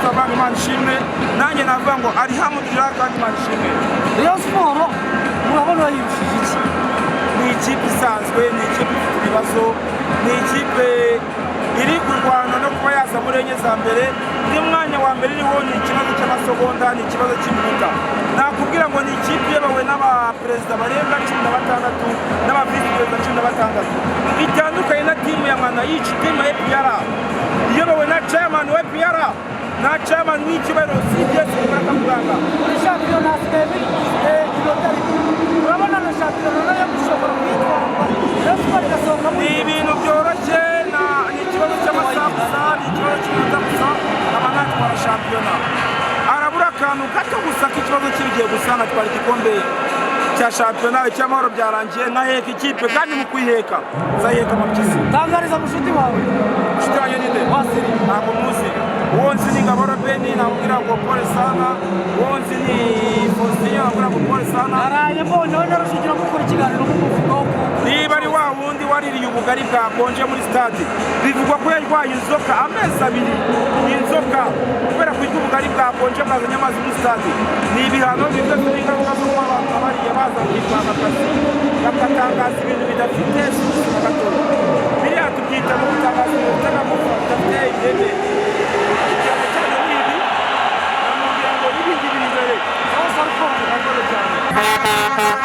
wese avanga Imana ishimwe nanjye navuga ngo alhamdulillah kandi Imana ishimwe. Rayon Sport murabona yirushije iki? Ni ikipe isanzwe, ni ikipe ifite ibibazo, ni ikipe iri kurwana no kuba yaza muri enye za mbere. N'umwanya wa mbere iriho ni ikibazo cy'amasegonda, ni ikibazo cy'iminota. Nakubwira ngo ni ikipe iyobowe n'abaperezida barenga 16 n'abavisi perezida 16. Bitandukanye na timu ya Mwana yici, timu ya APR iyobowe na chairman wa APR na chairman w'icyubahiro CDS Mwaduhamagara. Muri shampiyona urabona na shampiyona nayo Bishobora kwitwara Rayon Sport igasohoka mu ibintu byoroshye, ni ikibazo cy'amasaha gusa, ni ikibazo cy'iminota gusa, abanatwara shampiyona. Arabura akantu gato gusa k'ikibazo kibigiye gusa natwara igikombe cya shampiyona icy'amahoro byarangiye nkaheka ikipe kandi mu kwiheka nzaheka amapyisi. Tangariza mushuti wawe. Mushuti wanjye ni nde? Wasiri. Ntabwo muzi. Uwonzi ni Ngaboro Beni namubwira ngo pole sana. Uwonzi ni Faustin namubwira ngo pole sana. Naraye mbonye wowe narushigira gukora ikiganiro n'umuvugo. Niba ari wa wundi waririye ubugari bwakonje muri stade, bivugwa ko yarwaye inzoka amezi 2. Inzoka kubera kurya ubugari bwakonje bwazanye amazi muri stade. Ni ibihano bimwe n'ingaruka zo kuba abantu bariye baza kwitanga akazi bakatangaza ibintu bidafite isuku na gato. Biriya tubyita mu gutangaza ibintu by'amagufa bidafite ireme. Ikibazo cyane ni ibi, namubwira ngo ibindi biri imbere. Aho Sarupongo nakoze cyane.